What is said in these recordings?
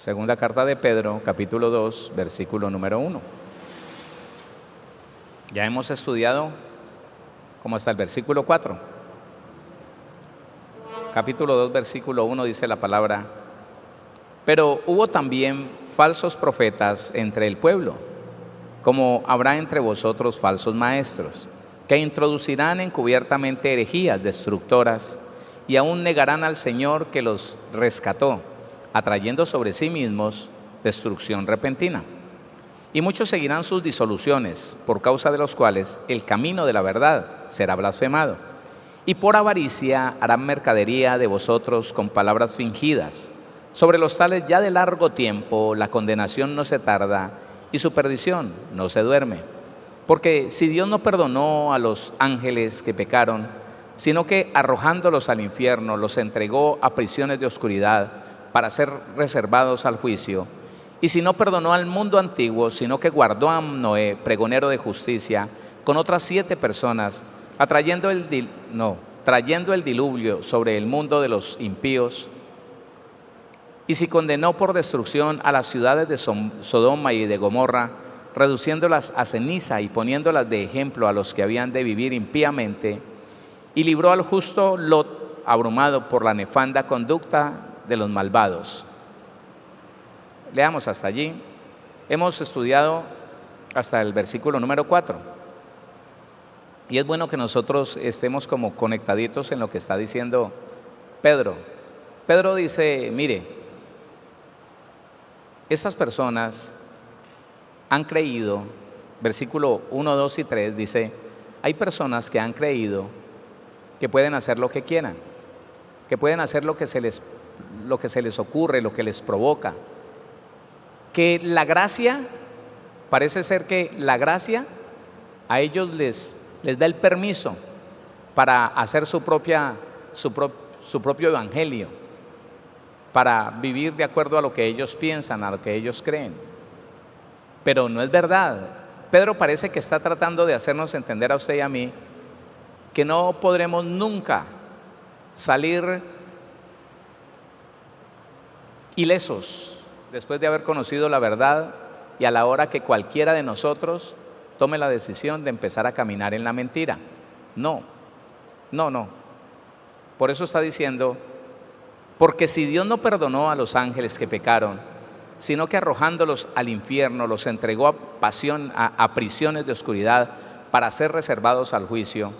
Segunda carta de Pedro, capítulo 2, versículo número 1. Ya hemos estudiado como hasta el versículo 4. Capítulo 2, versículo 1 dice la palabra: pero hubo también falsos profetas entre el pueblo, como habrá entre vosotros falsos maestros, que introducirán encubiertamente herejías destructoras y aún negarán al Señor que los rescató, atrayendo sobre sí mismos destrucción repentina. Y muchos seguirán sus disoluciones, por causa de los cuales el camino de la verdad será blasfemado. Y por avaricia harán mercadería de vosotros con palabras fingidas. Sobre los tales ya de largo tiempo la condenación no se tarda y su perdición no se duerme. Porque si Dios no perdonó a los ángeles que pecaron, sino que arrojándolos al infierno los entregó a prisiones de oscuridad para ser reservados al juicio, y si no perdonó al mundo antiguo, sino que guardó a Noé, pregonero de justicia, con otras 7 personas, trayendo el diluvio sobre el mundo de los impíos, y si condenó por destrucción a las ciudades de Sodoma y de Gomorra, reduciéndolas a ceniza y poniéndolas de ejemplo a los que habían de vivir impíamente, y libró al justo Lot, abrumado por la nefanda conducta de los malvados. Leamos hasta allí. Hemos estudiado hasta el versículo número 4. Y es bueno que nosotros estemos como conectaditos en lo que está diciendo Pedro. Pedro dice, mire, estas personas han creído, versículo 1, 2 y 3 dice, hay personas que han creído que pueden hacer lo que quieran, que pueden hacer lo que se les ocurre, lo que les provoca, que la gracia, parece ser que la gracia a ellos les da el permiso para hacer su propio evangelio, para vivir de acuerdo a lo que ellos piensan, a lo que ellos creen. Pero no es verdad. Pedro parece que está tratando de hacernos entender a usted y a mí que no podremos nunca salir ilesos después de haber conocido la verdad y a la hora que cualquiera de nosotros tome la decisión de empezar a caminar en la mentira. No. Por eso está diciendo, porque si Dios no perdonó a los ángeles que pecaron, sino que arrojándolos al infierno los entregó a prisiones de oscuridad para ser reservados al juicio.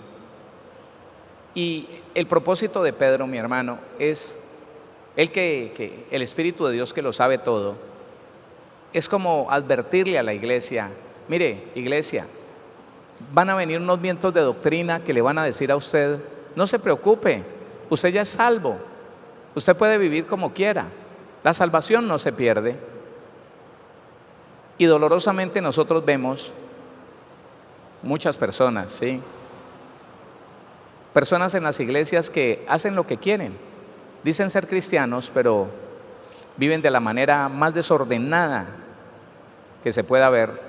Y el propósito de Pedro, mi hermano, es que el Espíritu de Dios, que lo sabe todo, es como advertirle a la iglesia, mire, iglesia, van a venir unos vientos de doctrina que le van a decir a usted, no se preocupe, usted ya es salvo, usted puede vivir como quiera, la salvación no se pierde. Y dolorosamente nosotros vemos muchas personas, ¿sí? Personas en las iglesias que hacen lo que quieren, dicen ser cristianos, pero viven de la manera más desordenada que se pueda ver.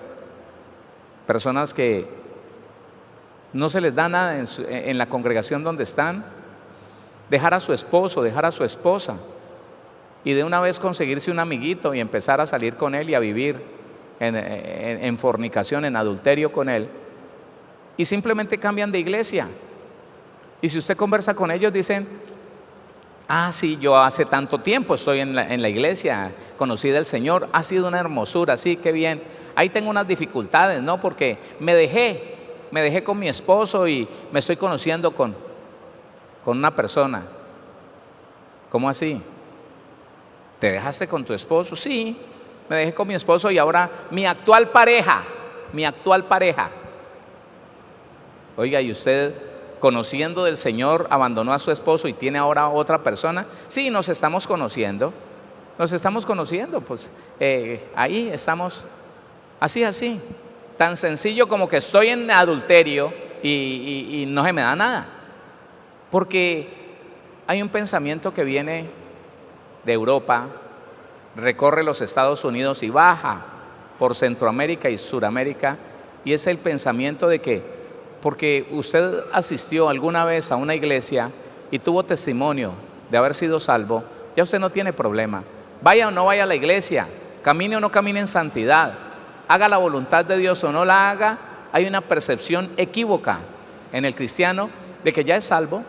Personas que no se les da nada en la congregación donde están, dejar a su esposo, dejar a su esposa y de una vez conseguirse un amiguito y empezar a salir con él y a vivir en fornicación, en adulterio con él, y simplemente cambian de iglesia. Y si usted conversa con ellos, dicen, sí, yo hace tanto tiempo estoy en la iglesia, conocí del Señor, ha sido una hermosura, sí, qué bien. Ahí tengo unas dificultades, ¿no? Porque me dejé con mi esposo y me estoy conociendo con una persona. ¿Cómo así? ¿Te dejaste con tu esposo? Sí, me dejé con mi esposo y ahora mi actual pareja. Oiga, ¿y usted, conociendo del Señor, abandonó a su esposo y tiene ahora otra persona? Sí, nos estamos conociendo, pues ahí estamos, así, tan sencillo como que estoy en adulterio y no se me da nada, porque hay un pensamiento que viene de Europa, recorre los Estados Unidos y baja por Centroamérica y Suramérica, y es el pensamiento de que porque usted asistió alguna vez a una iglesia y tuvo testimonio de haber sido salvo, ya usted no tiene problema. vaya o no vaya a la iglesia, camine o no camine en santidad, haga la voluntad de Dios o no la haga, hay una percepción equívoca en el cristiano de que ya es salvo,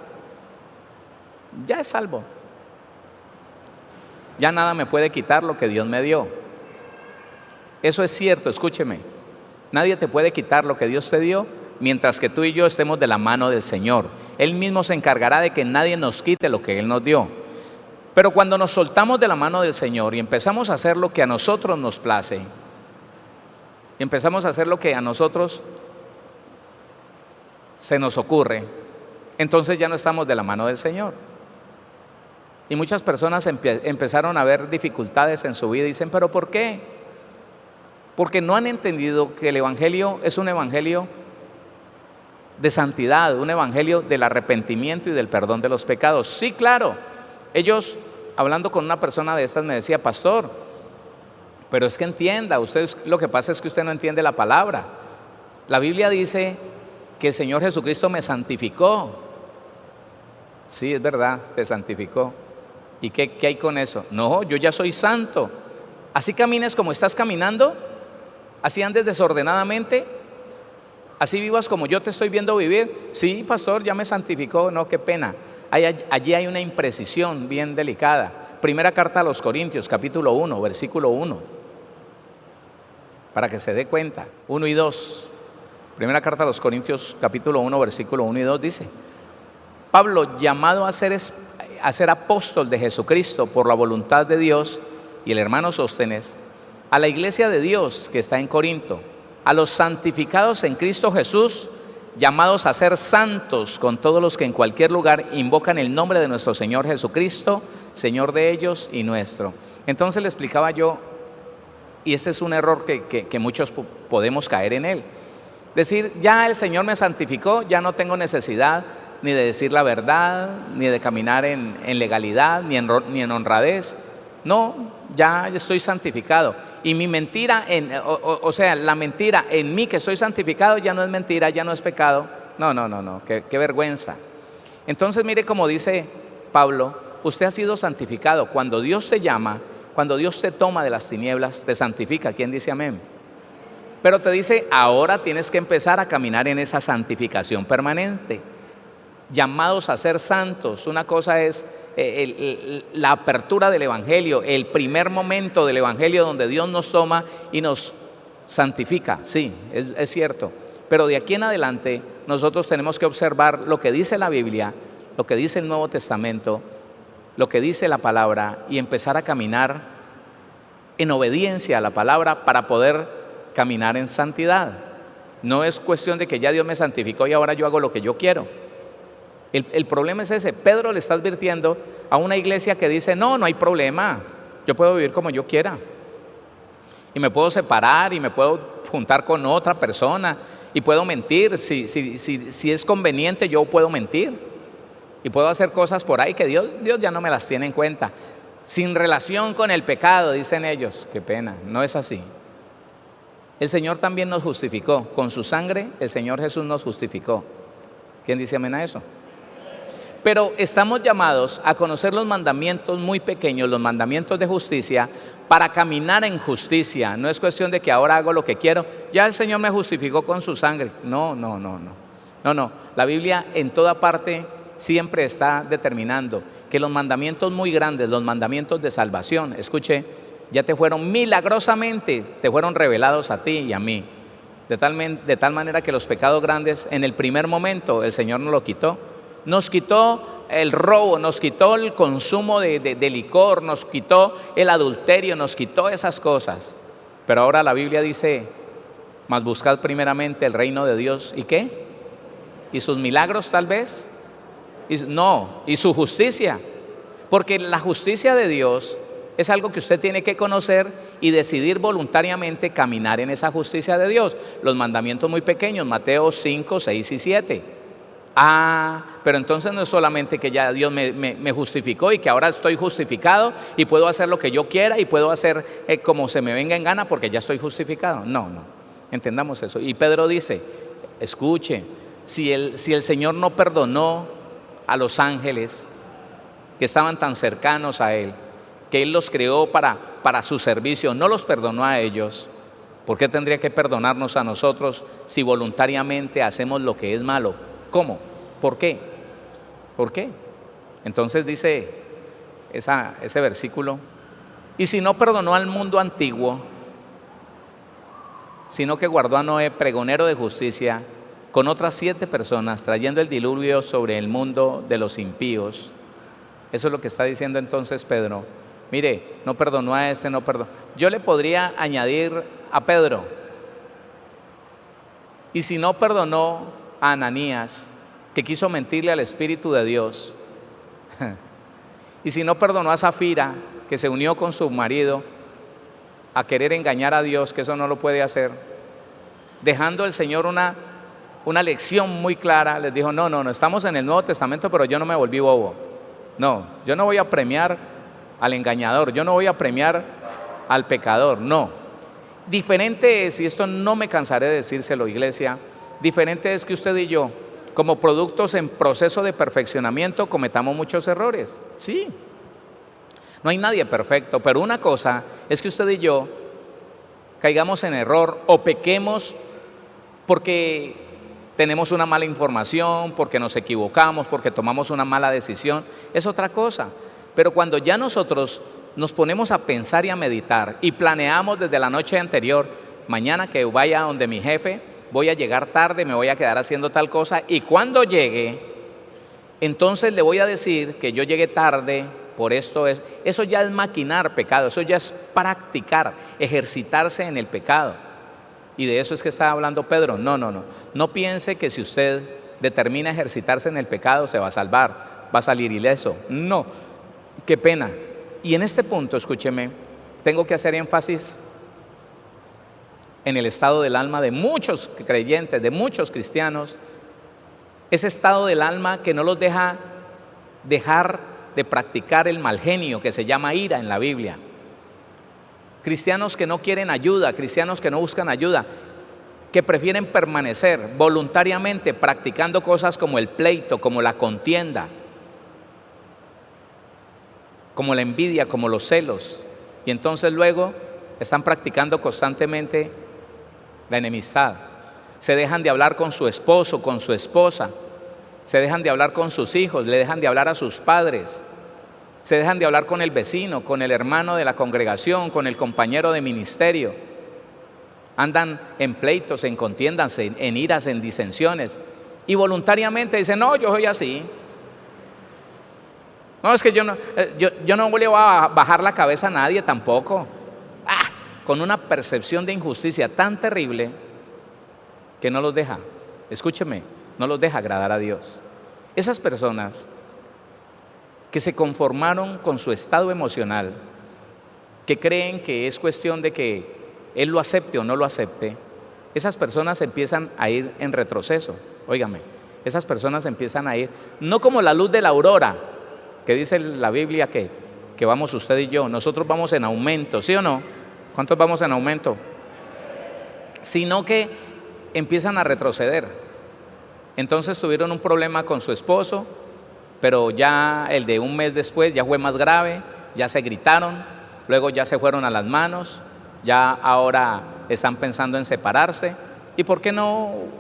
ya es salvo. Ya nada me puede quitar lo que Dios me dio. Eso es cierto, escúcheme. Nadie te puede quitar lo que Dios te dio mientras que tú y yo estemos de la mano del Señor. Él mismo se encargará de que nadie nos quite lo que Él nos dio. Pero cuando nos soltamos de la mano del Señor y empezamos a hacer lo que a nosotros nos place, y empezamos a hacer lo que a nosotros se nos ocurre, entonces ya no estamos de la mano del Señor. Y muchas personas empezaron a ver dificultades en su vida y dicen, ¿pero por qué? Porque no han entendido que el Evangelio es un Evangelio de santidad, un Evangelio del arrepentimiento y del perdón de los pecados. Sí, claro, ellos, hablando con una persona de estas, me decía, pastor, pero es que entienda, usted, lo que pasa es que usted no entiende la palabra. La Biblia dice que el Señor Jesucristo me santificó. Sí, es verdad, te santificó. ¿Y qué hay con eso? No, yo ya soy santo. Así camines como estás caminando, así andes desordenadamente, así vivas como yo te estoy viendo vivir. Sí, pastor, ya me santificó. No, qué pena. Allí hay una imprecisión bien delicada. Primera carta a los Corintios, capítulo 1, versículo 1. Para que se dé cuenta. 1 y 2. Primera carta a los Corintios, capítulo 1, versículo 1 y 2 dice: Pablo, llamado a ser apóstol de Jesucristo por la voluntad de Dios, y el hermano Sóstenes, a la iglesia de Dios que está en Corinto, a los santificados en Cristo Jesús, llamados a ser santos con todos los que en cualquier lugar invocan el nombre de nuestro Señor Jesucristo, Señor de ellos y nuestro. Entonces le explicaba yo, y este es un error que muchos podemos caer en él, decir, ya el Señor me santificó, ya no tengo necesidad ni de decir la verdad, ni de caminar en legalidad, ni en honradez. No, ya estoy santificado. Y mi mentira, o sea, la mentira en mí que soy santificado ya no es mentira, ya no es pecado. No, qué vergüenza. Entonces mire cómo dice Pablo, usted ha sido santificado. Cuando Dios te llama, cuando Dios te toma de las tinieblas, te santifica. ¿Quién dice amén? Pero te dice, ahora tienes que empezar a caminar en esa santificación permanente. Llamados a ser santos. Una cosa es la apertura del Evangelio, el primer momento del Evangelio donde Dios nos toma y nos santifica. Sí, es cierto. Pero de aquí en adelante nosotros tenemos que observar lo que dice la Biblia, lo que dice el Nuevo Testamento, lo que dice la palabra y empezar a caminar en obediencia a la palabra para poder caminar en santidad. No es cuestión de que ya Dios me santificó y ahora yo hago lo que yo quiero. El problema es ese. Pedro le está advirtiendo a una iglesia que dice, no hay problema, yo puedo vivir como yo quiera. Y me puedo separar y me puedo juntar con otra persona y puedo mentir. Si es conveniente, yo puedo mentir. Y puedo hacer cosas por ahí que Dios ya no me las tiene en cuenta. Sin relación con el pecado, dicen ellos. Qué pena, no es así. El Señor también nos justificó. Con su sangre, el Señor Jesús nos justificó. ¿Quién dice amén a eso? Pero estamos llamados a conocer los mandamientos muy pequeños, los mandamientos de justicia, para caminar en justicia. No es cuestión de que ahora hago lo que quiero. Ya el Señor me justificó con su sangre. No. La Biblia en toda parte siempre está determinando que los mandamientos muy grandes, los mandamientos de salvación, escuche, ya te fueron milagrosamente, te fueron revelados a ti y a mí. De tal manera que los pecados grandes, en el primer momento, el Señor nos lo quitó. Nos quitó el robo, nos quitó el consumo de licor, nos quitó el adulterio, nos quitó esas cosas. Pero ahora la Biblia dice, mas buscad primeramente el reino de Dios. ¿Y qué? ¿Y sus milagros tal vez? Y su justicia. Porque la justicia de Dios es algo que usted tiene que conocer y decidir voluntariamente caminar en esa justicia de Dios. Los mandamientos muy pequeños, Mateo 5, 6 y 7. Pero entonces no es solamente que ya Dios me justificó y que ahora estoy justificado y puedo hacer lo que yo quiera y puedo hacer como se me venga en gana porque ya estoy justificado. No, entendamos eso. Y Pedro dice, escuche, si el Señor no perdonó a los ángeles que estaban tan cercanos a Él, que Él los creó para su servicio, no los perdonó a ellos, ¿por qué tendría que perdonarnos a nosotros si voluntariamente hacemos lo que es malo? ¿Cómo? ¿Por qué? ¿Por qué? Entonces dice ese versículo, y si no perdonó al mundo antiguo, sino que guardó a Noé, pregonero de justicia, con otras 7 personas, trayendo el diluvio sobre el mundo de los impíos. Eso es lo que está diciendo entonces Pedro. Mire, no perdonó a este, no perdonó. Yo le podría añadir a Pedro, y si no perdonó a Ananías, que quiso mentirle al Espíritu de Dios, y si no perdonó a Zafira, que se unió con su marido a querer engañar a Dios, que eso no lo puede hacer, dejando el Señor una lección muy clara, les dijo, no, estamos en el Nuevo Testamento, pero yo no me volví bobo. No, yo no voy a premiar al engañador, yo no voy a premiar al pecador, no. Diferente es, y esto no me cansaré de decírselo, iglesia, diferente es que usted y yo, como productos en proceso de perfeccionamiento, cometamos muchos errores, sí. No hay nadie perfecto, pero una cosa es que usted y yo caigamos en error o pequemos porque tenemos una mala información, porque nos equivocamos, porque tomamos una mala decisión, es otra cosa. Pero cuando ya nosotros nos ponemos a pensar y a meditar y planeamos desde la noche anterior, mañana que vaya donde mi jefe, voy a llegar tarde, me voy a quedar haciendo tal cosa, y cuando llegue, entonces le voy a decir que yo llegué tarde, por esto es, eso ya es maquinar pecado, eso ya es practicar, ejercitarse en el pecado. Y de eso es que está hablando Pedro. No piense que si usted determina ejercitarse en el pecado se va a salvar, va a salir ileso. No, qué pena. Y en este punto, escúcheme, tengo que hacer énfasis en el estado del alma de muchos creyentes, de muchos cristianos, ese estado del alma que no los deja dejar de practicar el mal genio que se llama ira en la Biblia. Cristianos que no quieren ayuda, cristianos que no buscan ayuda, que prefieren permanecer voluntariamente practicando cosas como el pleito, como la contienda, como la envidia, como los celos, y entonces luego están practicando constantemente la enemistad. Se dejan de hablar con su esposo, con su esposa, se dejan de hablar con sus hijos, le dejan de hablar a sus padres, se dejan de hablar con el vecino, con el hermano de la congregación, con el compañero de ministerio. Andan en pleitos, en contiendas, en iras, en disensiones, y voluntariamente dicen, no, yo soy así. No, es que yo no le voy a bajar la cabeza a nadie tampoco. Con una percepción de injusticia tan terrible que no los deja, escúcheme, no los deja agradar a Dios. Esas personas que se conformaron con su estado emocional, que creen que es cuestión de que Él lo acepte o no lo acepte, esas personas empiezan a ir en retroceso. Óigame, esas personas empiezan a ir, no como la luz de la aurora, que dice la Biblia que vamos usted y yo, nosotros vamos en aumento, ¿sí o no? ¿Cuántos vamos en aumento? Sino que empiezan a retroceder. Entonces tuvieron un problema con su esposo, pero ya el de un mes después ya fue más grave, ya se gritaron, luego ya se fueron a las manos, ya ahora están pensando en separarse. ¿Y por qué no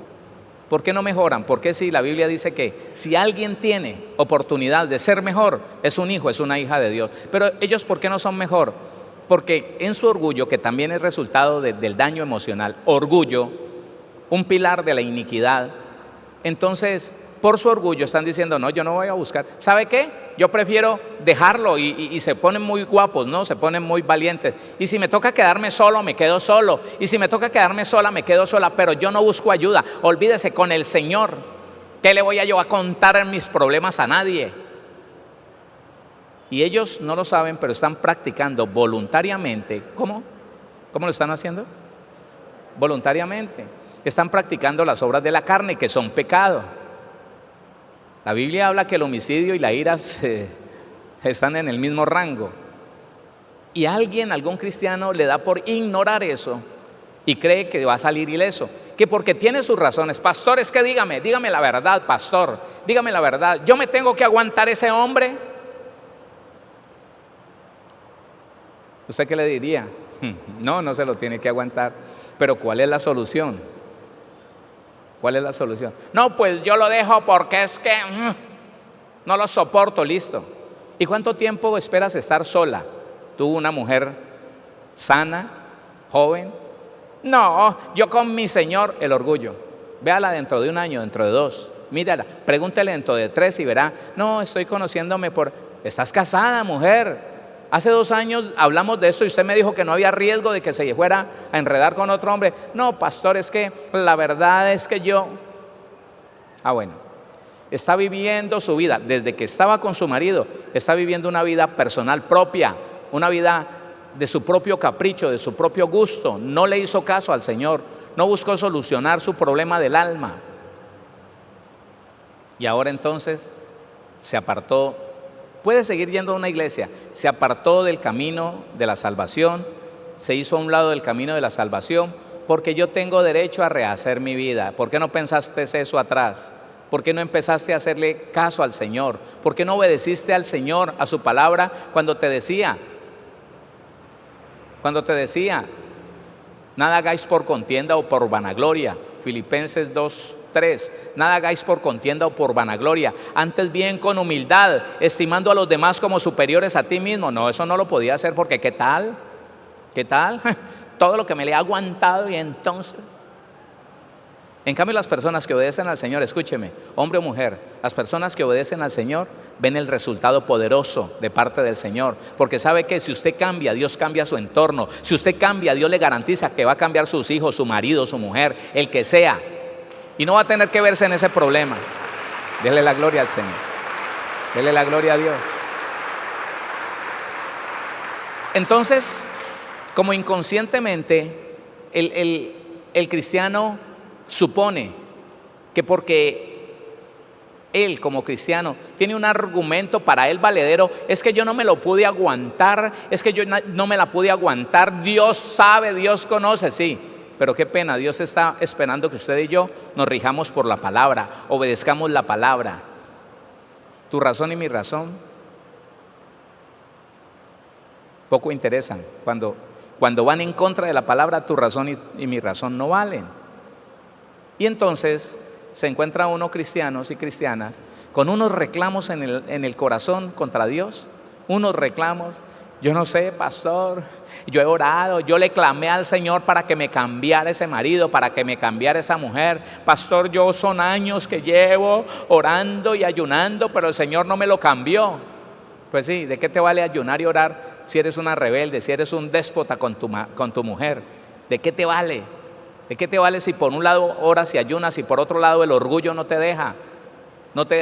mejoran? Porque si la Biblia dice que si alguien tiene oportunidad de ser mejor, es un hijo, es una hija de Dios. Pero ellos, ¿por qué no son mejor? Porque en su orgullo, que también es resultado del daño emocional, orgullo, un pilar de la iniquidad, entonces por su orgullo están diciendo, no, yo no voy a buscar. ¿Sabe qué? Yo prefiero dejarlo y se ponen muy guapos, ¿no? Se ponen muy valientes. Y si me toca quedarme solo, me quedo solo. Y si me toca quedarme sola, me quedo sola, pero yo no busco ayuda. Olvídese, con el Señor, ¿qué le voy a yo a contar en mis problemas a nadie? Y ellos no lo saben, pero están practicando voluntariamente. ¿Cómo? ¿Cómo lo están haciendo? Voluntariamente. Están practicando las obras de la carne, que son pecado. La Biblia habla que el homicidio y la ira están en el mismo rango. Y algún cristiano le da por ignorar eso y cree que va a salir ileso, que porque tiene sus razones. Pastor, es que dígame la verdad, pastor, dígame la verdad. ¿Yo me tengo que aguantar ese hombre? ¿Usted qué le diría? No, no se lo tiene que aguantar. Pero ¿cuál es la solución? ¿Cuál es la solución? No, pues yo lo dejo porque es que no lo soporto, listo. ¿Y cuánto tiempo esperas estar sola? ¿Tú, una mujer sana, joven? No, yo con mi Señor, el orgullo. Véala dentro de un año, dentro de 2. Mírala, pregúntele dentro de 3 y verá. No, estoy conociéndome por... Estás casada, mujer. Hace 2 años hablamos de esto y usted me dijo que no había riesgo de que se fuera a enredar con otro hombre. No, pastor, es que la verdad es que yo... bueno, está viviendo su vida. Desde que estaba con su marido, está viviendo una vida personal propia, una vida de su propio capricho, de su propio gusto. No le hizo caso al Señor, no buscó solucionar su problema del alma. Y ahora entonces se apartó. Puede seguir yendo a una iglesia, se apartó del camino de la salvación, se hizo a un lado del camino de la salvación, porque yo tengo derecho a rehacer mi vida. ¿Por qué no pensaste eso atrás? ¿Por qué no empezaste a hacerle caso al Señor? ¿Por qué no obedeciste al Señor, a su palabra, cuando te decía, nada hagáis por contienda o por vanagloria? Filipenses 2:3, nada hagáis por contienda o por vanagloria, antes bien con humildad, estimando a los demás como superiores a ti mismo. No, eso no lo podía hacer porque ¿qué tal? Todo lo que me le ha aguantado y entonces... En cambio, las personas que obedecen al Señor, escúcheme, hombre o mujer, las personas que obedecen al Señor ven el resultado poderoso de parte del Señor, porque sabe que si usted cambia, Dios cambia su entorno. Si usted cambia, Dios le garantiza que va a cambiar sus hijos, su marido, su mujer, el que sea, y no va a tener que verse en ese problema. Dele la gloria al Señor, dele la gloria a Dios. Entonces, como inconscientemente, el cristiano supone que porque él como cristiano tiene un argumento para él valedero, es que yo no me lo pude aguantar, es que yo no me la pude aguantar, Dios sabe, Dios conoce, sí, pero qué pena, Dios está esperando que usted y yo nos rijamos por la palabra, obedezcamos la palabra. Tu razón y mi razón poco interesan. Cuando van en contra de la palabra, tu razón y mi razón no valen. Y entonces se encuentra uno, cristianos y cristianas, con unos reclamos en el corazón contra Dios, unos reclamos. Yo no sé, pastor, yo he orado, yo le clamé al Señor para que me cambiara ese marido, para que me cambiara esa mujer. Pastor, yo son años que llevo orando y ayunando, pero el Señor no me lo cambió. Pues sí, ¿de qué te vale ayunar y orar si eres una rebelde, si eres un déspota con tu mujer? ¿De qué te vale? ¿De qué te vale si por un lado oras y ayunas y por otro lado el orgullo no te deja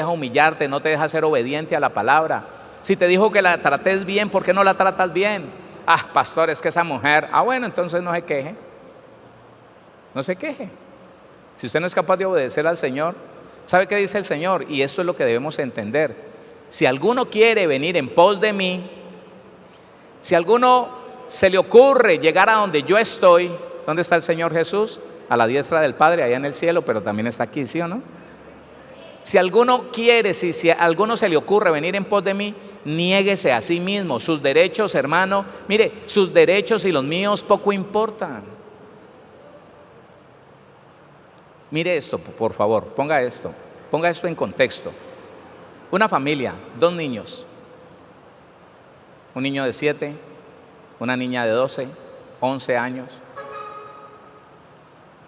humillarte, no te deja ser obediente a la palabra? Si te dijo que la trates bien, ¿por qué no la tratas bien? Pastor, es que esa mujer, bueno, entonces no se queje. No se queje. Si usted no es capaz de obedecer al Señor, ¿sabe qué dice el Señor? Y esto es lo que debemos entender. Si alguno quiere venir en pos de mí, si a alguno se le ocurre llegar a donde yo estoy, ¿dónde está el Señor Jesús? A la diestra del Padre, allá en el cielo, pero también está aquí, ¿sí o no? Si alguno quiere, si a alguno se le ocurre venir en pos de mí, niéguese a sí mismo. Sus derechos, hermano, mire, sus derechos y los míos poco importan. Mire esto, por favor, ponga esto en contexto. Una familia, 2 niños, un niño de 7, una niña de 12, 11 años.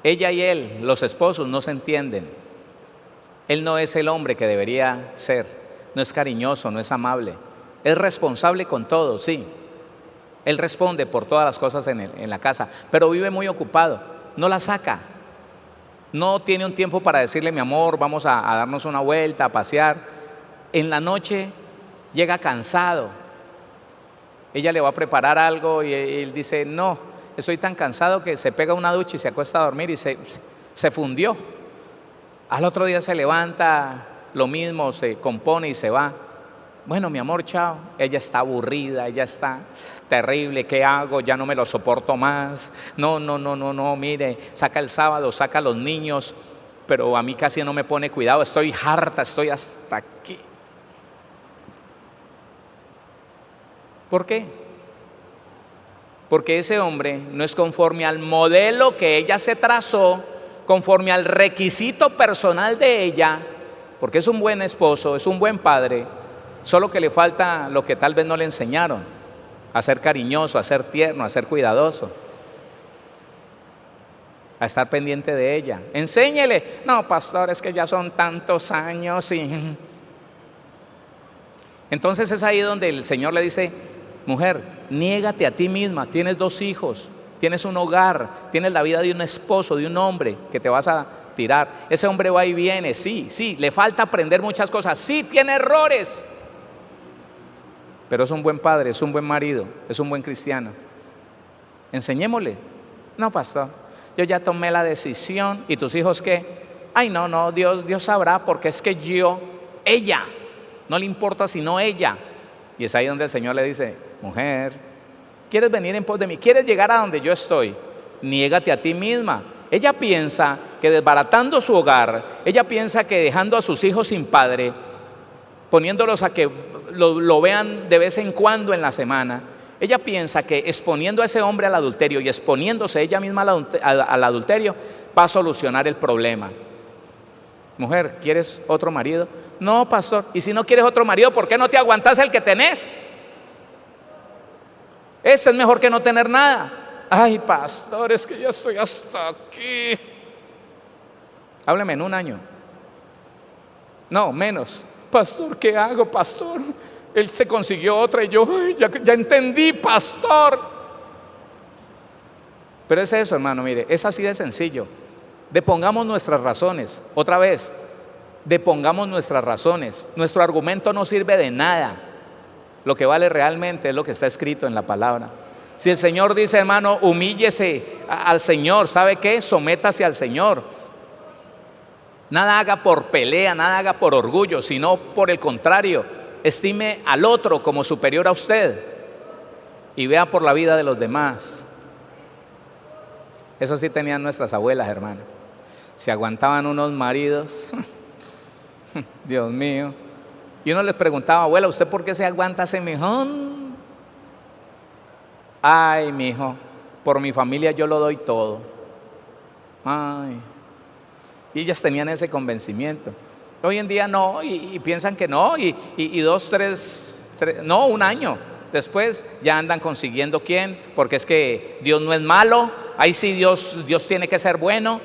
Ella y él, los esposos, no se entienden. Él no es el hombre que debería ser, no es cariñoso, no es amable. Es responsable con todo, sí. Él responde por todas las cosas en la casa, pero vive muy ocupado, no la saca. No tiene un tiempo para decirle, mi amor, vamos a darnos una vuelta, a pasear. En la noche llega cansado. Ella le va a preparar algo y él dice, no, estoy tan cansado que se pega una ducha y se acuesta a dormir y se fundió. Al otro día se levanta, lo mismo, se compone y se va. Bueno, mi amor, chao. Ella está aburrida, ella está terrible, ¿qué hago? Ya no me lo soporto más. No, mire, saca el sábado, saca a los niños, pero a mí casi no me pone cuidado, estoy harta, estoy hasta aquí. ¿Por qué? porque ese hombre no es conforme al modelo que ella se trazó, conforme al requisito personal de ella, porque es un buen esposo, es un buen padre, solo que le falta lo que tal vez no le enseñaron, a ser cariñoso, a ser tierno, a ser cuidadoso, a estar pendiente de ella. Enséñele. No, pastor, es que ya son tantos años y... Entonces es ahí donde el Señor le dice: mujer, niégate a ti misma, tienes 2 hijos, tienes un hogar, tienes la vida de un esposo, de un hombre que te vas a tirar. Ese hombre va y viene, sí, le falta aprender muchas cosas, sí, tiene errores, pero es un buen padre, es un buen marido, es un buen cristiano. Enseñémosle. No, pastor, yo ya tomé la decisión. ¿Y tus hijos qué? Ay, no, Dios sabrá, porque es que ella, no le importa sino ella. Y es ahí donde el Señor le dice: mujer, ¿quieres venir en pos de mí? ¿Quieres llegar a donde yo estoy? Niégate a ti misma. Ella piensa que desbaratando su hogar, ella piensa que dejando a sus hijos sin padre, poniéndolos a que lo vean de vez en cuando en la semana, ella piensa que exponiendo a ese hombre al adulterio y exponiéndose ella misma al adulterio va a solucionar el problema. Mujer, ¿quieres otro marido? No, pastor. Y si no quieres otro marido, ¿por qué no te aguantas el que tenés? Ese es mejor que no tener nada. Ay, pastor, es que ya estoy hasta aquí. Hábleme en 1 año. No, menos. Pastor, ¿qué hago, pastor? Él se consiguió otra y yo, ay, ya entendí, pastor. Pero es eso, hermano, mire, es así de sencillo. Depongamos nuestras razones. Otra vez, depongamos nuestras razones. Nuestro argumento no sirve de nada. Lo que vale realmente es lo que está escrito en la palabra. Si el Señor dice, hermano, humíllese al Señor, ¿sabe qué? Sométase al Señor. Nada haga por pelea, nada haga por orgullo, sino por el contrario, estime al otro como superior a usted y vea por la vida de los demás. Eso sí tenían nuestras abuelas, hermano. Se aguantaban unos maridos, Dios mío. Y uno les preguntaba: abuela, ¿usted por qué se aguanta ese mijón? Ay, mijo, por mi familia yo lo doy todo. Ay. Y ellas tenían ese convencimiento. Hoy en día no, y piensan que no, y 2, 3, no, 1 año después ya andan consiguiendo quién, porque es que Dios no es malo. Ahí sí Dios tiene que ser bueno.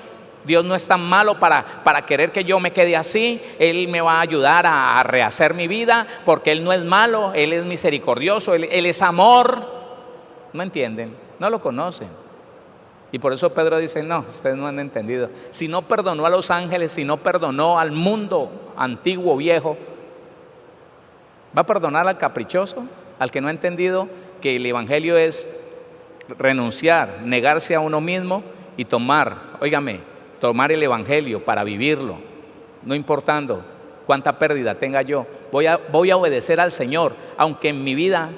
Dios no es tan malo para querer que yo me quede así. Él me va a ayudar a rehacer mi vida, porque Él no es malo, Él es misericordioso, Él es amor. No entienden, no lo conocen. Y por eso Pedro dice: no, ustedes no han entendido. Si no perdonó a los ángeles, si no perdonó al mundo antiguo, viejo, ¿va a perdonar al caprichoso? Al que no ha entendido que el evangelio es renunciar, negarse a uno mismo y tomar el evangelio para vivirlo, no importando cuánta pérdida tenga yo. Voy a obedecer al Señor, aunque en mi vida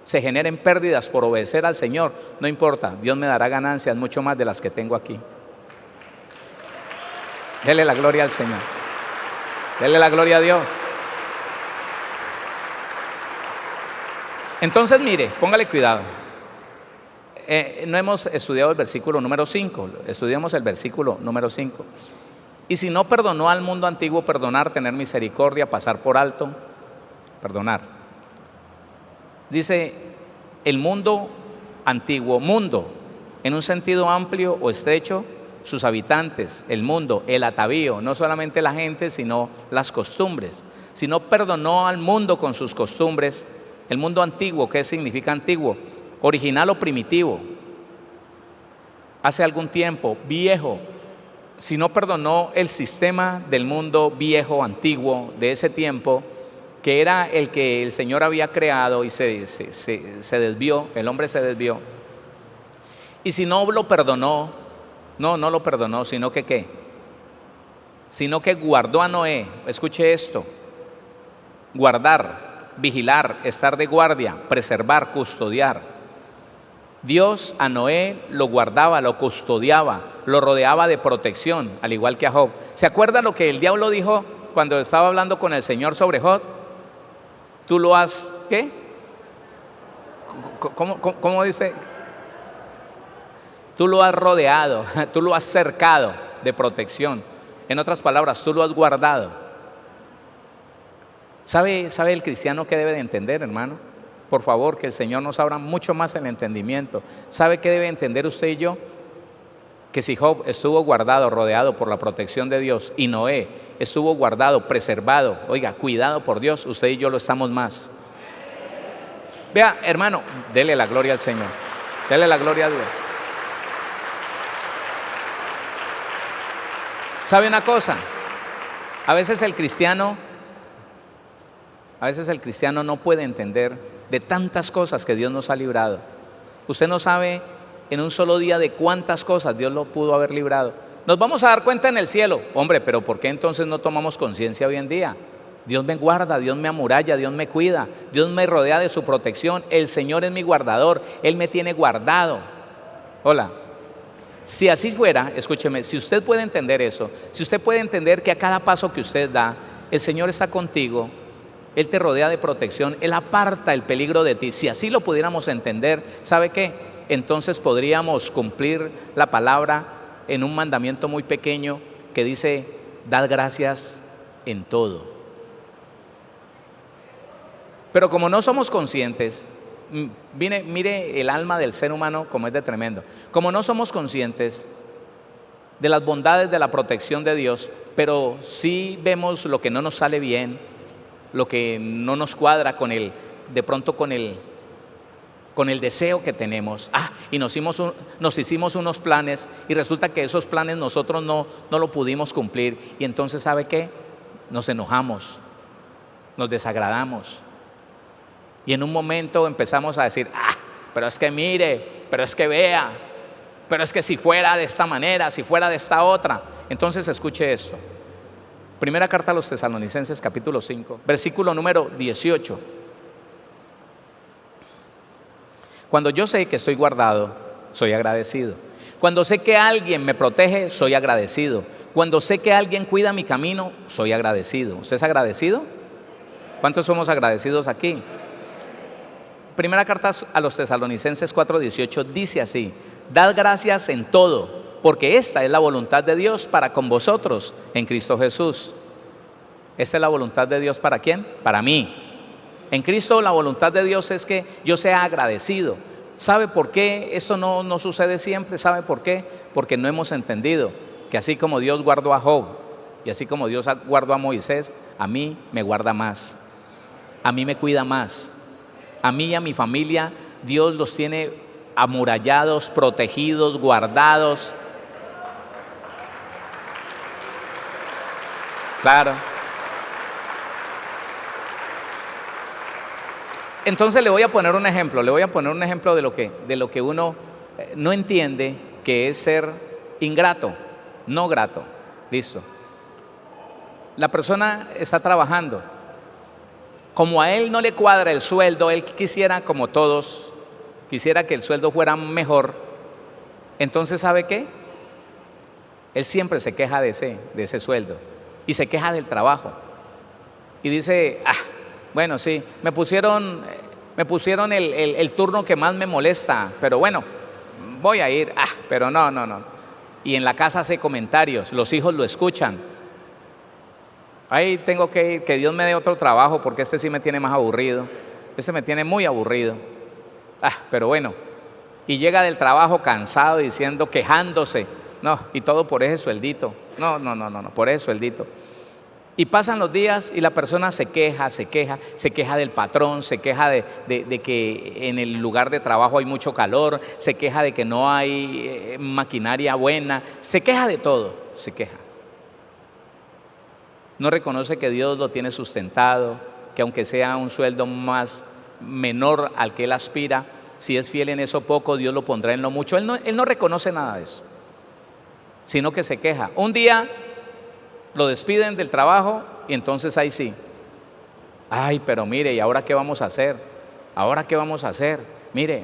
se generen pérdidas por obedecer al Señor, no importa, Dios me dará ganancias mucho más de las que tengo aquí. Dele la gloria al Señor, dele la gloria a Dios. Entonces mire, póngale cuidado. No hemos estudiado el versículo número 5, estudiamos el versículo número 5. Y si no perdonó al mundo antiguo, perdonar, tener misericordia, pasar por alto, perdonar. Dice el mundo antiguo, mundo, en un sentido amplio o estrecho, sus habitantes, el mundo, el atavío, no solamente la gente, sino las costumbres. Si no perdonó al mundo con sus costumbres, el mundo antiguo, ¿qué significa antiguo? Original o primitivo, hace algún tiempo, viejo. Si no perdonó el sistema del mundo viejo, antiguo, de ese tiempo, que era el que el Señor había creado y se desvió, el hombre se desvió. Y si no lo perdonó, no lo perdonó, sino que ¿qué? Sino que guardó a Noé. Escuche esto: guardar, vigilar, estar de guardia, preservar, custodiar. Dios a Noé lo guardaba, lo custodiaba, lo rodeaba de protección, al igual que a Job. ¿Se acuerda lo que el diablo dijo cuando estaba hablando con el Señor sobre Job? Tú lo has, ¿qué? ¿Cómo dice? Tú lo has rodeado, tú lo has cercado de protección. En otras palabras, tú lo has guardado. ¿Sabe el cristiano qué debe de entender, hermano? Por favor, que el Señor nos abra mucho más el entendimiento. ¿Sabe qué debe entender usted y yo? Que si Job estuvo guardado, rodeado por la protección de Dios, y Noé estuvo guardado, preservado, oiga, cuidado por Dios, usted y yo lo estamos más. Vea, hermano, dele la gloria al Señor. Dele la gloria a Dios. ¿Sabe una cosa? A veces el cristiano no puede entender de tantas cosas que Dios nos ha librado. Usted no sabe en un solo día de cuántas cosas Dios lo pudo haber librado. Nos vamos a dar cuenta en el cielo. Hombre, pero ¿por qué entonces no tomamos conciencia hoy en día? Dios me guarda, Dios me amuralla, Dios me cuida, Dios me rodea de su protección. El Señor es mi guardador, Él me tiene guardado. Hola. Si así fuera, escúcheme, si usted puede entender eso, si usted puede entender que a cada paso que usted da, el Señor está contigo, Él te rodea de protección, Él aparta el peligro de ti. Si así lo pudiéramos entender, ¿sabe qué? Entonces podríamos cumplir la palabra en un mandamiento muy pequeño que dice, dad gracias en todo. Pero como no somos conscientes, mire el alma del ser humano como es de tremendo. Como no somos conscientes de las bondades de la protección de Dios, pero sí vemos lo que no nos sale bien, lo que no nos cuadra de pronto con el deseo que tenemos. Y nos hicimos unos planes y resulta que esos planes nosotros no lo pudimos cumplir. Y entonces, ¿sabe qué? Nos enojamos, nos desagradamos. Y en un momento empezamos a decir, pero es que mire, pero es que vea, pero es que si fuera de esta manera, si fuera de esta otra. Entonces escuche esto. Primera carta a los Tesalonicenses, capítulo 5, versículo número 18. Cuando yo sé que estoy guardado, soy agradecido. Cuando sé que alguien me protege, soy agradecido. Cuando sé que alguien cuida mi camino, soy agradecido. ¿Usted es agradecido? ¿Cuántos somos agradecidos aquí? Primera carta a los Tesalonicenses 4:18 dice así: dad gracias en todo, porque esta es la voluntad de Dios para con vosotros en Cristo Jesús. ¿Esta es la voluntad de Dios para quién? Para mí. En Cristo la voluntad de Dios es que yo sea agradecido. ¿Sabe por qué esto no sucede siempre? ¿Sabe por qué? Porque no hemos entendido que así como Dios guardó a Job y así como Dios guardó a Moisés, a mí me guarda más, a mí me cuida más. A mí y a mi familia, Dios los tiene amurallados, protegidos, guardados. Claro. Entonces le voy a poner un ejemplo, de lo que uno no entiende, que es ser ingrato, no grato. Listo. La persona está trabajando. Como a él no le cuadra el sueldo, él quisiera, como todos, quisiera que el sueldo fuera mejor. Entonces, ¿sabe qué? Él siempre se queja de ese sueldo y se queja del trabajo. Y dice, bueno, sí, me pusieron el turno que más me molesta, pero bueno, voy a ir, pero no. Y en la casa hace comentarios, los hijos lo escuchan. Ahí tengo que ir, que Dios me dé otro trabajo porque este sí me tiene más aburrido. Este me tiene muy aburrido. Pero bueno. Y llega del trabajo cansado, quejándose. No, y todo por ese sueldito. No, por ese sueldito. Y pasan los días y la persona se queja del patrón, se queja de que en el lugar de trabajo hay mucho calor, se queja de que no hay maquinaria buena, se queja de todo, se queja. No reconoce que Dios lo tiene sustentado, que aunque sea un sueldo menor al que él aspira, si es fiel en eso poco, Dios lo pondrá en lo mucho. Él no reconoce nada de eso, sino que se queja. Un día lo despiden del trabajo y entonces ahí sí. Pero mire, ¿y ahora qué vamos a hacer? Mire,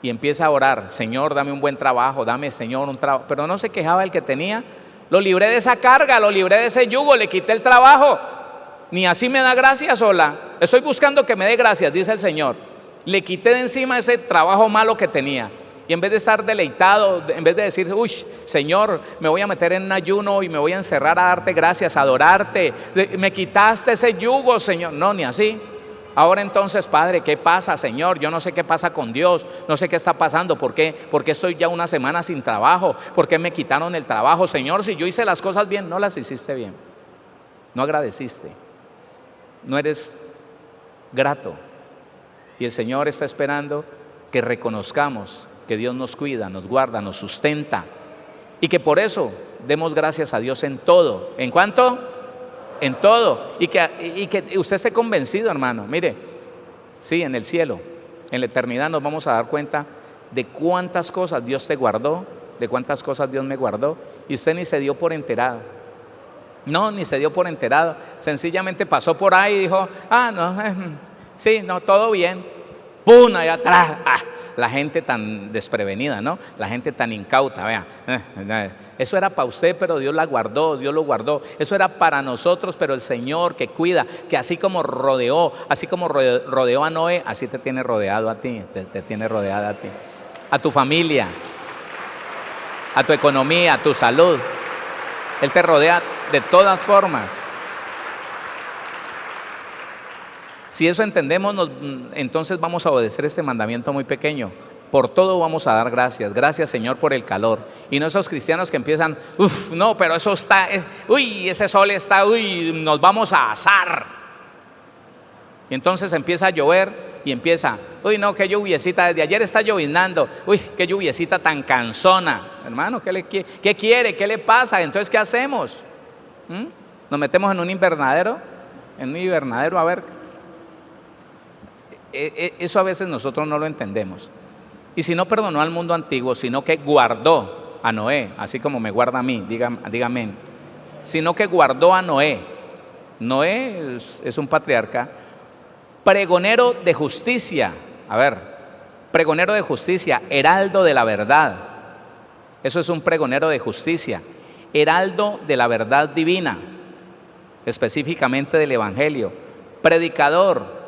y empieza a orar, Señor, dame un buen trabajo, dame, Señor, un trabajo. Pero no se quejaba el que tenía. Lo libré de esa carga, lo libré de ese yugo, le quité el trabajo. Ni así me da gracias, sola. Estoy buscando que me dé gracias, dice el Señor. Le quité de encima ese trabajo malo que tenía. Y en vez de estar deleitado, en vez de decir, uy, Señor, me voy a meter en un ayuno y me voy a encerrar a darte gracias, a adorarte, me quitaste ese yugo, Señor. No, ni así. Ahora entonces, Padre, ¿qué pasa, Señor? Yo no sé qué pasa con Dios, no sé qué está pasando, ¿por qué? Porque estoy ya una semana sin trabajo, ¿por qué me quitaron el trabajo? Señor, si yo hice las cosas bien, no las hiciste bien, no agradeciste, no eres grato. Y el Señor está esperando que reconozcamos que Dios nos cuida, nos guarda, nos sustenta, y que por eso demos gracias a Dios en todo. ¿En cuánto? En todo. Y que usted esté convencido, hermano. Mire, sí, en el cielo, en la eternidad nos vamos a dar cuenta de cuántas cosas Dios te guardó, de cuántas cosas Dios me guardó, y usted ni se dio por enterado. No, ni se dio por enterado. Sencillamente pasó por ahí y dijo, no, sí, no, todo bien. ¡Pum! Allá atrás. La gente tan desprevenida, ¿no? La gente tan incauta, vea. Eso era para usted, pero Dios la guardó, Dios lo guardó. Eso era para nosotros, pero el Señor que cuida, que así como rodeó a Noé, así te tiene rodeado a ti, te tiene rodeada a ti, a tu familia, a tu economía, a tu salud. Él te rodea de todas formas. Si eso entendemos, entonces vamos a obedecer este mandamiento muy pequeño. Por todo vamos a dar gracias. Gracias, Señor, por el calor. Y no esos cristianos que empiezan, no, pero eso está, ese sol está, nos vamos a asar. Y entonces empieza a llover y empieza, no, qué lluviecita, desde ayer está lloviznando, qué lluviecita tan cansona. Hermano, ¿qué quiere? ¿Qué le pasa? Entonces, ¿qué hacemos? ¿Nos metemos en un invernadero? A ver. Eso a veces nosotros no lo entendemos. Y si no perdonó al mundo antiguo, sino que guardó a Noé, así como me guarda a mí, dígame, sino que guardó a Noé. Noé es un patriarca, pregonero de justicia. A ver, pregonero de justicia, heraldo de la verdad. Eso es un pregonero de justicia, heraldo de la verdad divina, específicamente del Evangelio, predicador,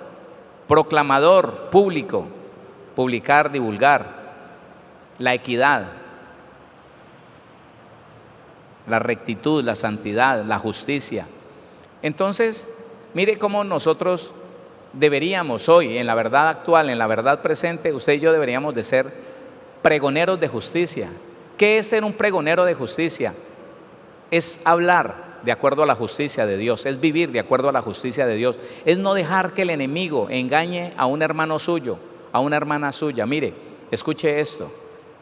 proclamador público, publicar, divulgar la equidad, la rectitud, la santidad, la justicia. Entonces, mire cómo nosotros deberíamos hoy, en la verdad actual, en la verdad presente, usted y yo deberíamos de ser pregoneros de justicia. ¿Qué es ser un pregonero de justicia? Es hablar de acuerdo a la justicia de Dios, es vivir de acuerdo a la justicia de Dios, es no dejar que el enemigo engañe a un hermano suyo, a una hermana suya. Mire, escuche esto,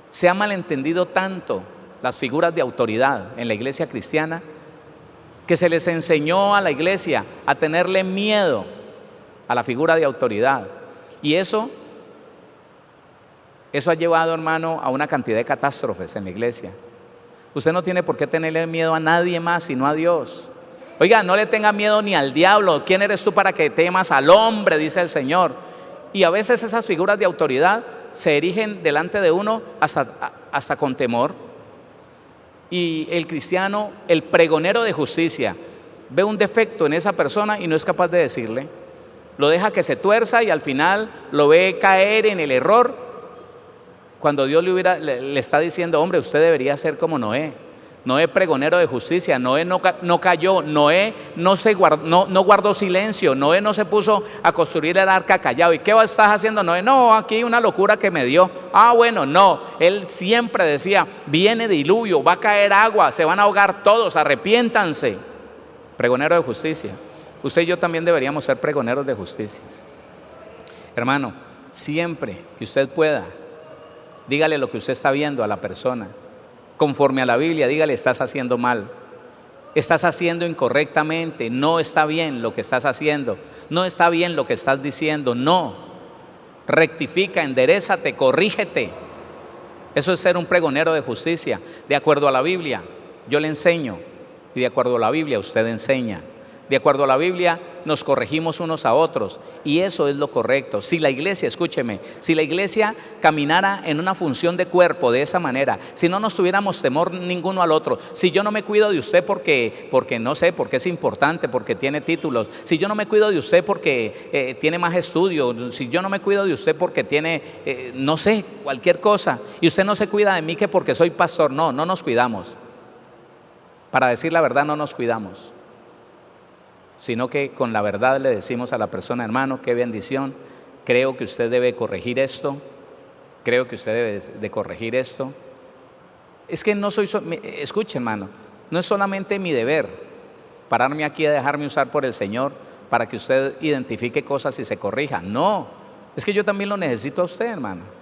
se ha malentendido tanto las figuras de autoridad en la iglesia cristiana que se les enseñó a la iglesia a tenerle miedo a la figura de autoridad, y eso ha llevado, hermano, a una cantidad de catástrofes en la iglesia. Usted no tiene por qué tenerle miedo a nadie más sino a Dios. Oiga, no le tenga miedo ni al diablo. ¿Quién eres tú para que temas al hombre?, dice el Señor. Y a veces esas figuras de autoridad se erigen delante de uno hasta con temor. Y el cristiano, el pregonero de justicia, ve un defecto en esa persona y no es capaz de decirle. Lo deja que se tuerza y al final lo ve caer en el error, cuando Dios le está diciendo, hombre, usted debería ser como Noé. Noé, pregonero de justicia. Noé no cayó. Noé no guardó silencio. Noé no se puso a construir el arca callado. ¿Y qué estás haciendo, Noé? No, aquí una locura que me dio. Bueno, no. Él siempre decía, viene diluvio, va a caer agua, se van a ahogar todos, arrepiéntanse. Pregonero de justicia. Usted y yo también deberíamos ser pregoneros de justicia. Hermano, siempre que usted pueda, dígale lo que usted está viendo a la persona. Conforme a la Biblia, dígale, estás haciendo mal, estás haciendo incorrectamente, no está bien lo que estás haciendo, no está bien lo que estás diciendo, no. Rectifica, enderézate, corrígete. Eso es ser un pregonero de justicia. De acuerdo a la Biblia, yo le enseño, y de acuerdo a la Biblia, usted enseña. De acuerdo a la Biblia, nos corregimos unos a otros y eso es lo correcto. Si la iglesia, escúcheme, si la iglesia caminara en una función de cuerpo de esa manera, si no nos tuviéramos temor ninguno al otro, si yo no me cuido de usted porque no sé, porque es importante, porque tiene títulos, si yo no me cuido de usted porque tiene más estudio, si yo no me cuido de usted porque tiene, no sé, cualquier cosa, y usted no se cuida de mí que porque soy pastor, no nos cuidamos. Para decir la verdad, no nos cuidamos, sino que con la verdad le decimos a la persona: hermano, qué bendición, creo que usted debe corregir esto, creo que usted debe de corregir esto. Es que no soy, escuche hermano, no es solamente mi deber pararme aquí a dejarme usar por el Señor para que usted identifique cosas y se corrija, no, es que yo también lo necesito a usted, hermano.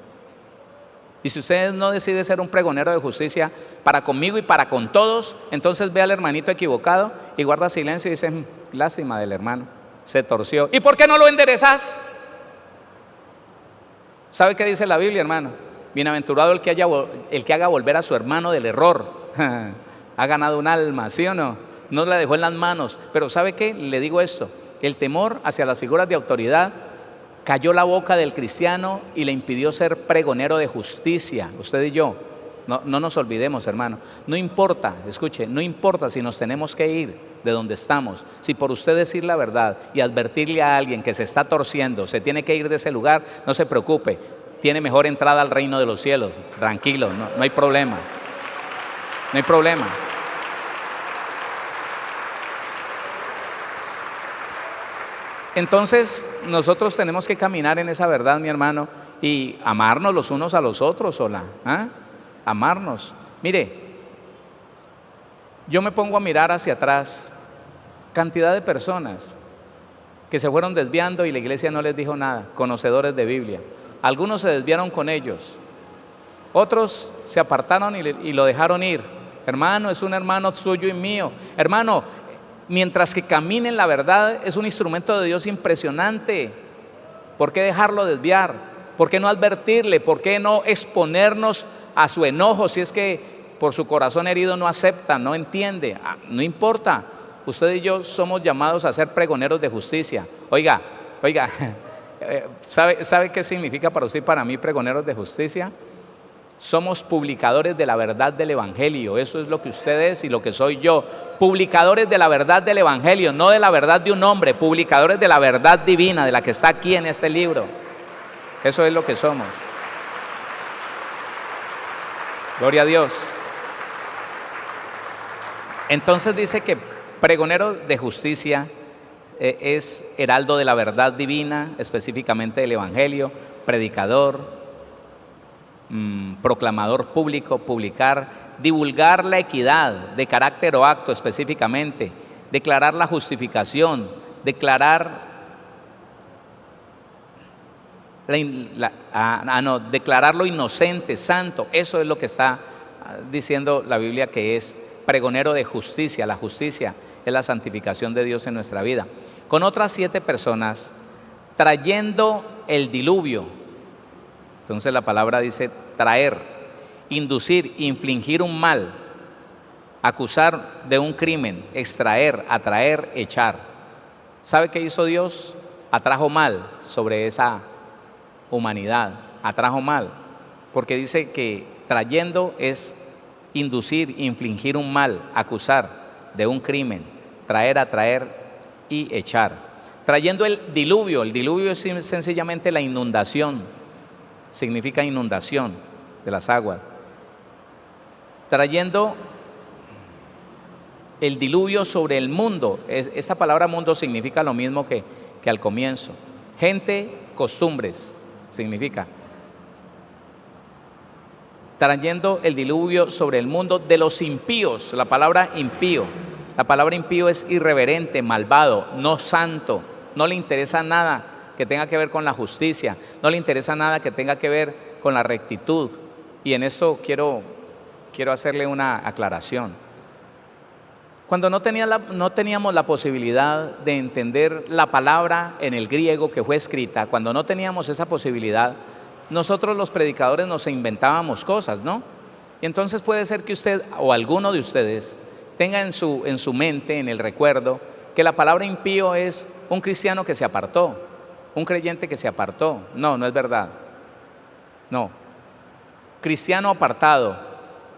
Y si usted no decide ser un pregonero de justicia para conmigo y para con todos, entonces ve al hermanito equivocado y guarda silencio y dice: lástima del hermano, se torció. ¿Y por qué no lo enderezas? ¿Sabe qué dice la Biblia, hermano? Bienaventurado el que haga volver a su hermano del error. Ha ganado un alma, ¿sí o no? No la dejó en las manos. Pero ¿sabe qué? Le digo esto: el temor hacia las figuras de autoridad cayó la boca del cristiano y le impidió ser pregonero de justicia. Usted y yo, no nos olvidemos, hermano. No importa, escuche, no importa si nos tenemos que ir de donde estamos. Si por usted decir la verdad y advertirle a alguien que se está torciendo, se tiene que ir de ese lugar, no se preocupe. Tiene mejor entrada al reino de los cielos. Tranquilo, no hay problema. No hay problema. Entonces, nosotros tenemos que caminar en esa verdad, mi hermano, y amarnos los unos a los otros, hola, amarnos. Mire, yo me pongo a mirar hacia atrás, cantidad de personas que se fueron desviando y la iglesia no les dijo nada, conocedores de Biblia. Algunos se desviaron con ellos, otros se apartaron y lo dejaron ir. Hermano, es un hermano suyo y mío. Hermano, mientras que camine en la verdad, es un instrumento de Dios impresionante. ¿Por qué dejarlo desviar? ¿Por qué no advertirle? ¿Por qué no exponernos a su enojo si es que por su corazón herido no acepta, no entiende? No importa, usted y yo somos llamados a ser pregoneros de justicia. Oiga, ¿sabe qué significa para usted y para mí pregoneros de justicia? Somos publicadores de la verdad del Evangelio. Eso es lo que usted es y lo que soy yo. Publicadores de la verdad del Evangelio, no de la verdad de un hombre. Publicadores de la verdad divina, de la que está aquí en este libro. Eso es lo que somos. Gloria a Dios. Entonces dice que pregonero de justicia es heraldo de la verdad divina, específicamente del Evangelio, predicador, proclamador público, publicar, divulgar la equidad de carácter o acto específicamente, declarar la justificación, declararlo inocente, santo. Eso es lo que está diciendo la Biblia que es pregonero de justicia. La justicia es la santificación de Dios en nuestra vida. Con otras 7 personas, trayendo el diluvio. Entonces la palabra dice traer, inducir, infligir un mal, acusar de un crimen, extraer, atraer, echar. ¿Sabe qué hizo Dios? Atrajo mal sobre esa humanidad, atrajo mal, porque dice que trayendo es inducir, infligir un mal, acusar de un crimen, traer, atraer y echar. Trayendo el diluvio es sencillamente la inundación. Significa inundación de las aguas. Trayendo el diluvio sobre el mundo. Esta palabra mundo significa lo mismo que al comienzo. Gente, costumbres, significa. Trayendo el diluvio sobre el mundo de los impíos. La palabra impío es irreverente, malvado, no santo. No le interesa nada que tenga que ver con la justicia, no le interesa nada que tenga que ver con la rectitud. Y en esto quiero hacerle una aclaración. Cuando no teníamos la posibilidad de entender la palabra en el griego que fue escrita, cuando no teníamos esa posibilidad, nosotros los predicadores nos inventábamos cosas, ¿no? Y entonces puede ser que usted o alguno de ustedes tenga en su mente, en el recuerdo, que la palabra impío es un cristiano que se apartó, un creyente que se apartó. No, no es verdad. No. Cristiano apartado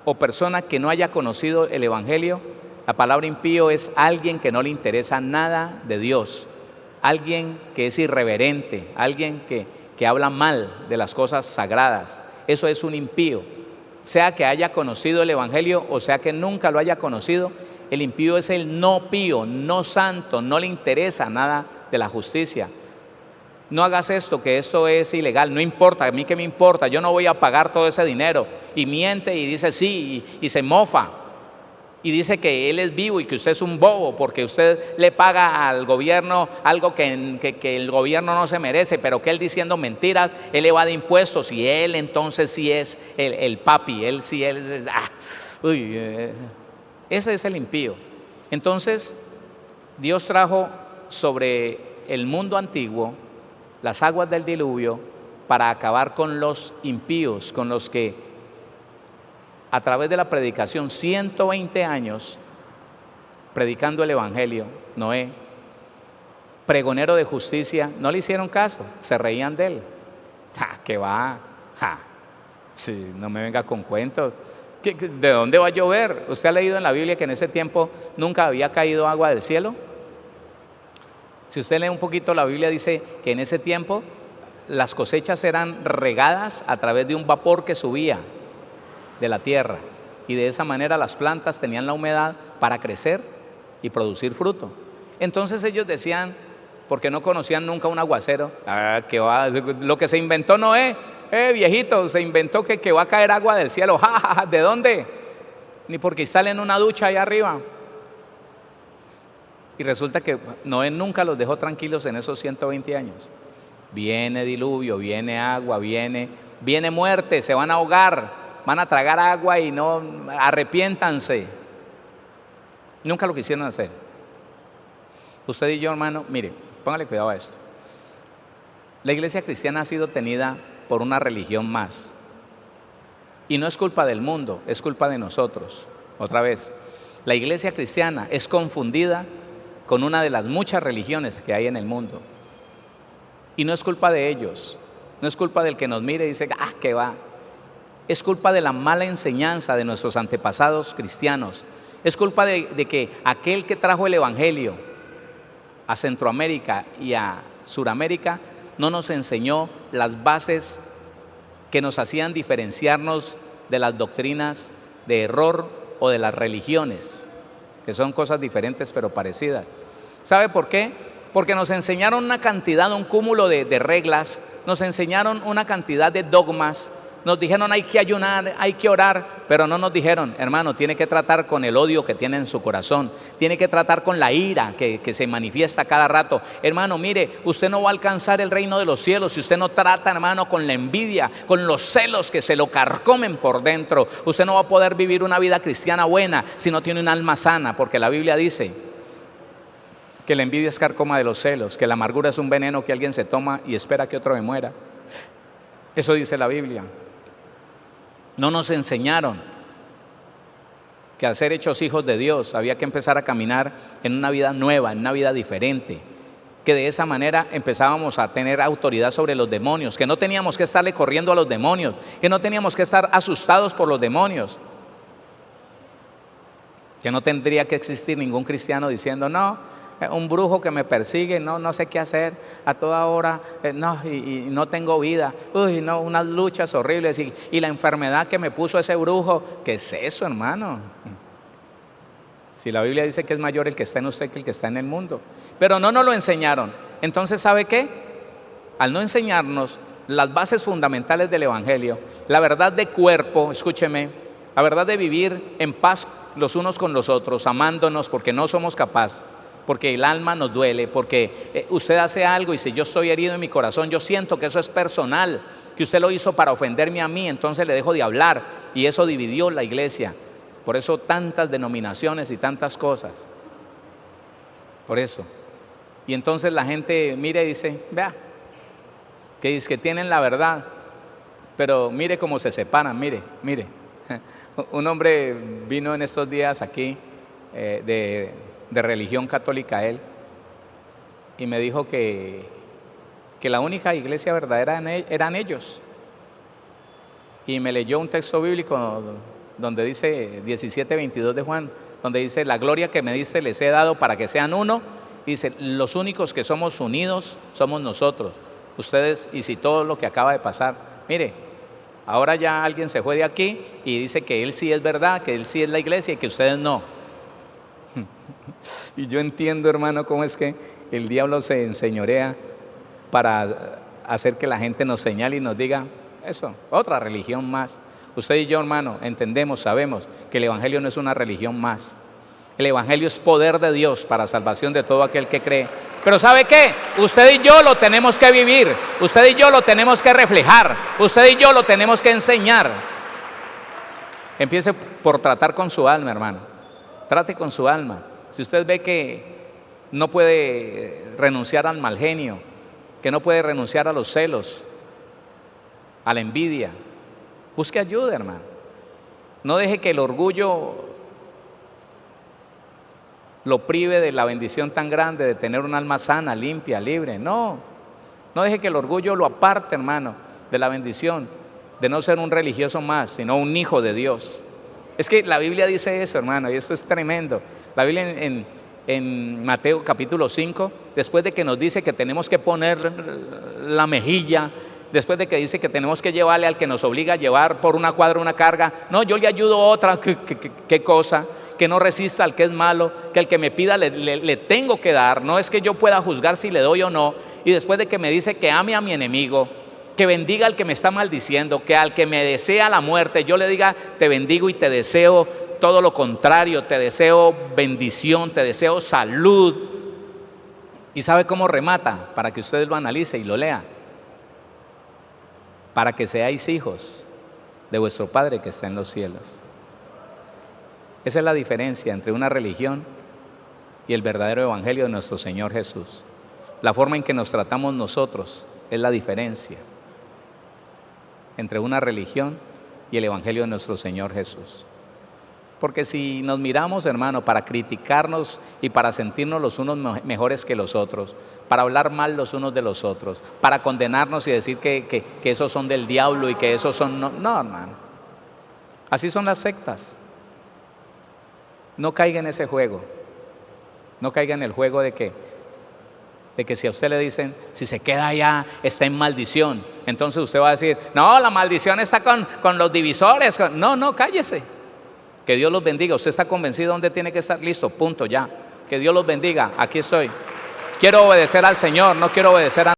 o persona que no haya conocido el Evangelio, la palabra impío es alguien que no le interesa nada de Dios, alguien que es irreverente, alguien que habla mal de las cosas sagradas. Eso es un impío. Sea que haya conocido el Evangelio o sea que nunca lo haya conocido, el impío es el no pío, no santo, no le interesa nada de la justicia. No hagas esto, que esto es ilegal, no importa, a mí qué me importa, yo no voy a pagar todo ese dinero. Y miente y dice sí, y se mofa. Y dice que él es vivo y que usted es un bobo porque usted le paga al gobierno algo que el gobierno no se merece, pero que él diciendo mentiras, él evade impuestos y él entonces sí es el papi, él sí es... Ese es el impío. Entonces, Dios trajo sobre el mundo antiguo las aguas del diluvio para acabar con los impíos, con los que a través de la predicación, 120 años predicando el Evangelio, Noé, pregonero de justicia, no le hicieron caso, se reían de él. ¡Ja, qué va! ¡Ja! Sí, no me venga con cuentos. ¿De dónde va a llover? ¿Usted ha leído en la Biblia que en ese tiempo nunca había caído agua del cielo? Si usted lee un poquito la Biblia, dice que en ese tiempo las cosechas eran regadas a través de un vapor que subía de la tierra y de esa manera las plantas tenían la humedad para crecer y producir fruto. Entonces ellos decían, porque no conocían nunca un aguacero, que va, lo que se inventó Noé, viejito, se inventó que va a caer agua del cielo. ¡Ja, ja, ja! ¿De dónde? Ni porque instalen una ducha allá arriba. Y resulta que Noé nunca los dejó tranquilos en esos 120 años. Viene diluvio, viene agua, viene muerte, se van a ahogar, van a tragar agua y no, arrepiéntanse. Nunca lo quisieron hacer. Usted y yo, hermano, mire, póngale cuidado a esto. La iglesia cristiana ha sido tenida por una religión más. Y no es culpa del mundo, es culpa de nosotros. Otra vez, la iglesia cristiana es confundida con una de las muchas religiones que hay en el mundo. Y no es culpa de ellos, no es culpa del que nos mire y dice, que va. Es culpa de la mala enseñanza de nuestros antepasados cristianos. Es culpa de que aquel que trajo el Evangelio a Centroamérica y a Suramérica no nos enseñó las bases que nos hacían diferenciarnos de las doctrinas de error o de las religiones, que son cosas diferentes pero parecidas. ¿Sabe por qué? Porque nos enseñaron una cantidad, un cúmulo de reglas, nos enseñaron una cantidad de dogmas, nos dijeron hay que ayunar, hay que orar, pero no nos dijeron, hermano, tiene que tratar con el odio que tiene en su corazón, tiene que tratar con la ira que se manifiesta cada rato. Hermano, mire, usted no va a alcanzar el reino de los cielos si usted no trata, hermano, con la envidia, con los celos que se lo carcomen por dentro. Usted no va a poder vivir una vida cristiana buena si no tiene un alma sana, porque la Biblia dice que la envidia es carcoma de los celos, que la amargura es un veneno que alguien se toma y espera que otro me muera. Eso dice la Biblia. No nos enseñaron que al ser hechos hijos de Dios había que empezar a caminar en una vida nueva, en una vida diferente, que de esa manera empezábamos a tener autoridad sobre los demonios, que no teníamos que estarle corriendo a los demonios, que no teníamos que estar asustados por los demonios, que no tendría que existir ningún cristiano diciendo, no, un brujo que me persigue, no sé qué hacer a toda hora, y no tengo vida, no, unas luchas horribles y la enfermedad que me puso ese brujo. ¿Qué es eso, hermano? Si la Biblia dice que es mayor el que está en usted que el que está en el mundo, pero no nos lo enseñaron. Entonces, ¿sabe qué? Al no enseñarnos las bases fundamentales del Evangelio, la verdad de cuerpo, escúcheme, la verdad de vivir en paz los unos con los otros, amándonos porque no somos capaces, porque el alma nos duele, porque usted hace algo y si yo estoy herido en mi corazón, yo siento que eso es personal, que usted lo hizo para ofenderme a mí, entonces le dejo de hablar, y eso dividió la iglesia. Por eso tantas denominaciones y tantas cosas. Por eso. Y entonces la gente mira y dice, vea, que dice que tienen la verdad, pero mire cómo se separan, mire. Un hombre vino en estos días aquí de religión católica él, y me dijo que la única iglesia verdadera eran ellos. Y me leyó un texto bíblico donde dice 17:22 de Juan, donde dice: la gloria que me diste les he dado para que sean uno. Dice: los únicos que somos unidos somos nosotros, ustedes, y si todo lo que acaba de pasar. Mire, ahora ya alguien se fue de aquí y dice que él sí es verdad, que él sí es la iglesia y que ustedes no. Y yo entiendo, hermano, cómo es que el diablo se enseñorea para hacer que la gente nos señale y nos diga eso, otra religión más. Usted y yo, hermano, entendemos, sabemos que el evangelio no es una religión más. El evangelio es poder de Dios para salvación de todo aquel que cree. Pero ¿sabe qué? Usted y yo lo tenemos que vivir, usted y yo lo tenemos que reflejar, usted y yo lo tenemos que enseñar. Empiece por tratar con su alma, hermano. Trate con su alma. Si usted ve que no puede renunciar al mal genio, que no puede renunciar a los celos, a la envidia, busque ayuda, hermano. No deje que el orgullo lo prive de la bendición tan grande de tener un alma sana, limpia, libre. No deje que el orgullo lo aparte, hermano, de la bendición de no ser un religioso más, sino un hijo de Dios. Es que la Biblia dice eso, hermano, y eso es tremendo. La Biblia en Mateo capítulo 5, después de que nos dice que tenemos que poner la mejilla, después de que dice que tenemos que llevarle al que nos obliga a llevar por una cuadra una carga, no, yo le ayudo a otra, ¿qué cosa? Que no resista al que es malo, que el que me pida le tengo que dar, no es que yo pueda juzgar si le doy o no. Y después de que me dice que ame a mi enemigo, que bendiga al que me está maldiciendo, que al que me desea la muerte, yo le diga: te bendigo y te deseo todo lo contrario, te deseo bendición, te deseo salud. ¿Y sabe cómo remata? Para que ustedes lo analice y lo lea. Para que seáis hijos de vuestro Padre que está en los cielos. Esa es la diferencia entre una religión y el verdadero evangelio de nuestro Señor Jesús. La forma en que nos tratamos nosotros es la diferencia entre una religión y el evangelio de nuestro Señor Jesús. Porque si nos miramos, hermano, para criticarnos y para sentirnos los unos mejores que los otros, para hablar mal los unos de los otros, para condenarnos y decir que esos son del diablo y que esos son... No, hermano. Así son las sectas. No caiga en ese juego. No caiga en el juego de que si a usted le dicen: si se queda allá está en maldición, entonces usted va a decir: no, la maldición está con los divisores. No, cállese. Que Dios los bendiga. Usted está convencido dónde tiene que estar, listo, punto, ya. Que Dios los bendiga, aquí estoy. Quiero obedecer al Señor, no quiero obedecer a